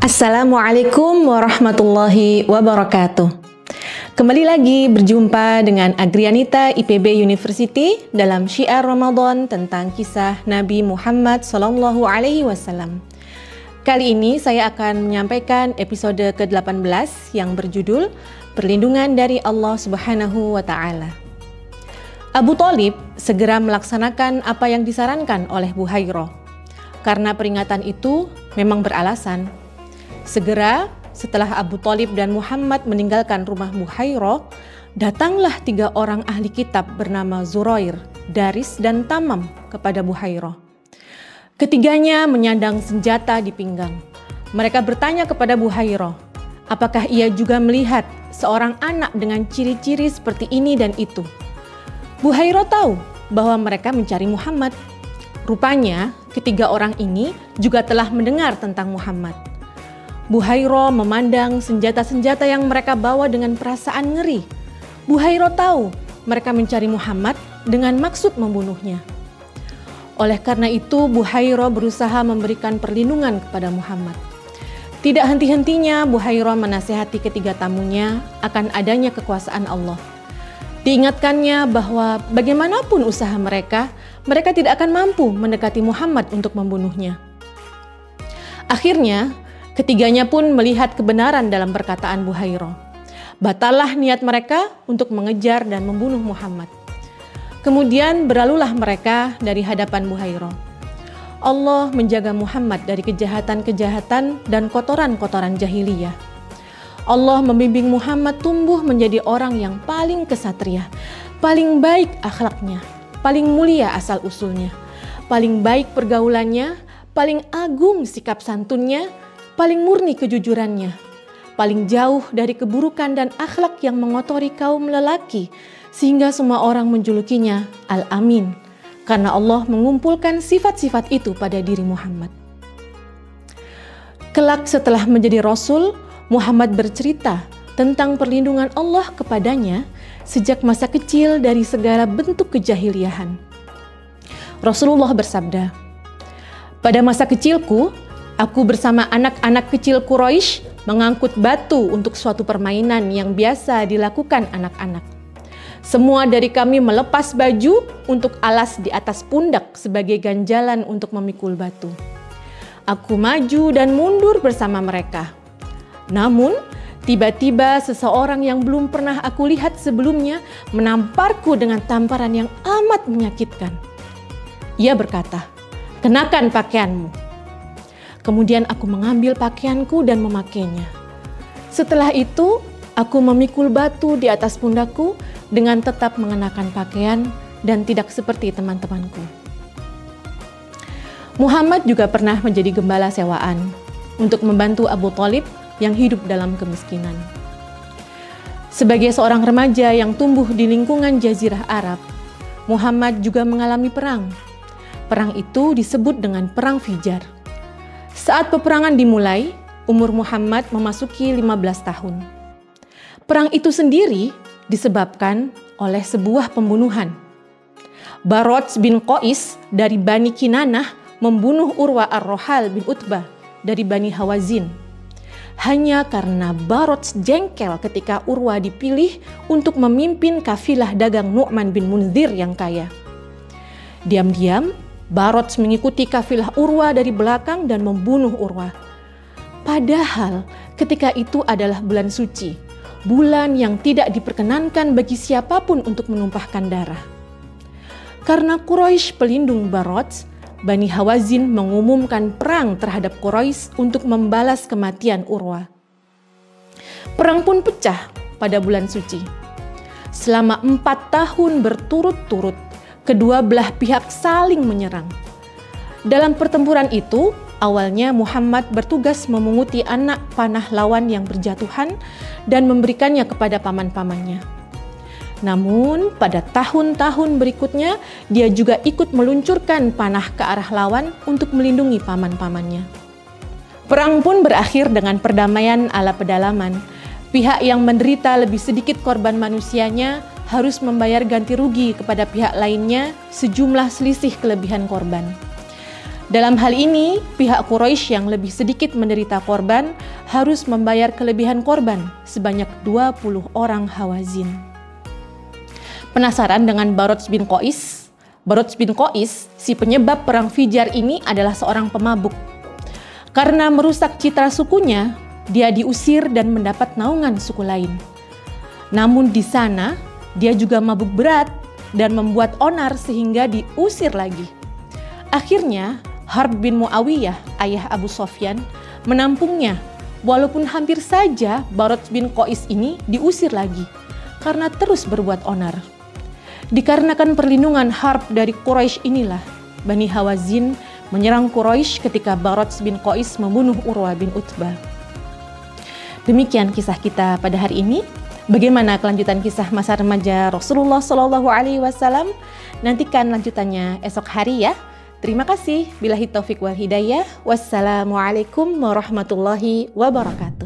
Assalamualaikum warahmatullahi wabarakatuh. Kembali lagi berjumpa dengan Agrianita IPB University dalam Syiar Ramadan tentang kisah Nabi Muhammad SAW. Kali ini saya akan menyampaikan episode ke-18 yang berjudul Perlindungan dari Allah Subhanahu wa Ta'ala. Abu Thalib segera melaksanakan apa yang disarankan oleh Buhairah. Karena peringatan itu memang beralasan. Segera setelah Abu Thalib dan Muhammad meninggalkan rumah Buhairah, datanglah 3 orang ahli kitab bernama Zurair, Daris, dan Tamam kepada Buhairah. Ketiganya menyandang senjata di pinggang. Mereka bertanya kepada Buhairah, apakah ia juga melihat seorang anak dengan ciri-ciri seperti ini dan itu. Buhairah tahu bahwa mereka mencari Muhammad. Rupanya ketiga orang ini juga telah mendengar tentang Muhammad. Buhairah memandang senjata-senjata yang mereka bawa dengan perasaan ngeri. Buhairah tahu mereka mencari Muhammad dengan maksud membunuhnya. Oleh karena itu, Buhairah berusaha memberikan perlindungan kepada Muhammad. Tidak henti-hentinya Buhairah menasihati ketiga tamunya akan adanya kekuasaan Allah. Diingatkannya bahwa bagaimanapun usaha mereka tidak akan mampu mendekati Muhammad untuk membunuhnya. Akhirnya, ketiganya pun melihat kebenaran dalam perkataan Buhairah. Batallah niat mereka untuk mengejar dan membunuh Muhammad. Kemudian berlalulah mereka dari hadapan Buhairah. Allah menjaga Muhammad dari kejahatan-kejahatan dan kotoran-kotoran jahiliyah. Allah membimbing Muhammad tumbuh menjadi orang yang paling kesatria, paling baik akhlaknya, paling mulia asal-usulnya, paling baik pergaulannya, paling agung sikap santunnya, paling murni kejujurannya, paling jauh dari keburukan dan akhlak yang mengotori kaum lelaki, sehingga semua orang menjulukinya Al-Amin, karena Allah mengumpulkan sifat-sifat itu pada diri Muhammad. Kelak setelah menjadi Rasul, Muhammad bercerita tentang perlindungan Allah kepadanya sejak masa kecil dari segala bentuk kejahiliahan. Rasulullah bersabda, "Pada masa kecilku, aku bersama anak-anak kecil Quraisy mengangkut batu untuk suatu permainan yang biasa dilakukan anak-anak. Semua dari kami melepas baju untuk alas di atas pundak sebagai ganjalan untuk memikul batu. Aku maju dan mundur bersama mereka. Namun, tiba-tiba seseorang yang belum pernah aku lihat sebelumnya menamparku dengan tamparan yang amat menyakitkan. Ia berkata, 'Kenakan pakaianmu.' Kemudian aku mengambil pakaianku dan memakainya. Setelah itu, aku memikul batu di atas pundakku dengan tetap mengenakan pakaian dan tidak seperti teman-temanku." Muhammad juga pernah menjadi gembala sewaan untuk membantu Abu Thalib yang hidup dalam kemiskinan. Sebagai seorang remaja yang tumbuh di lingkungan Jazirah Arab, Muhammad juga mengalami perang. Perang itu disebut dengan Perang Fijar. Saat peperangan dimulai, umur Muhammad memasuki 15 tahun. Perang itu sendiri disebabkan oleh sebuah pembunuhan. Barot bin Qais dari Bani Kinanah membunuh Urwa ar-Rohal bin Utbah dari Bani Hawazin. Hanya karena Barot jengkel ketika Urwa dipilih untuk memimpin kafilah dagang Nu'man bin Munzir yang kaya. Diam-diam, Barot mengikuti kafilah Urwa dari belakang dan membunuh Urwa. Padahal ketika itu adalah bulan suci, bulan yang tidak diperkenankan bagi siapapun untuk menumpahkan darah. Karena Quraisy pelindung Barot, Bani Hawazin mengumumkan perang terhadap Quraisy untuk membalas kematian Urwa. Perang pun pecah pada bulan suci. Selama 4 tahun berturut-turut, kedua belah pihak saling menyerang. Dalam pertempuran itu, awalnya Muhammad bertugas memunguti anak panah lawan yang berjatuhan dan memberikannya kepada paman-pamannya. Namun, pada tahun-tahun berikutnya, dia juga ikut meluncurkan panah ke arah lawan untuk melindungi paman-pamannya. Perang pun berakhir dengan perdamaian ala pedalaman. Pihak yang menderita lebih sedikit korban manusianya harus membayar ganti rugi kepada pihak lainnya sejumlah selisih kelebihan korban. Dalam hal ini, pihak Quraisy yang lebih sedikit menderita korban harus membayar kelebihan korban sebanyak 20 orang Hawazin. Penasaran dengan Barods bin Qais? Barods bin Qais, si penyebab perang Fijar ini adalah seorang pemabuk. Karena merusak citra sukunya, dia diusir dan mendapat naungan suku lain. Namun di sana, dia juga mabuk berat dan membuat onar sehingga diusir lagi. Akhirnya, Harb bin Muawiyah, ayah Abu Sofyan, menampungnya, walaupun hampir saja Barods bin Qais ini diusir lagi karena terus berbuat onar. Dikarenakan perlindungan Harb dari Quraisy inilah, Bani Hawazin menyerang Quraisy ketika Barods bin Qais membunuh Urwah bin Utbah. Demikian kisah kita pada hari ini. Bagaimana kelanjutan kisah masa remaja Rasulullah SAW? Nantikan lanjutannya esok hari ya. Terima kasih. Billahi taufik wal hidayah. Wassalamualaikum warahmatullahi wabarakatuh.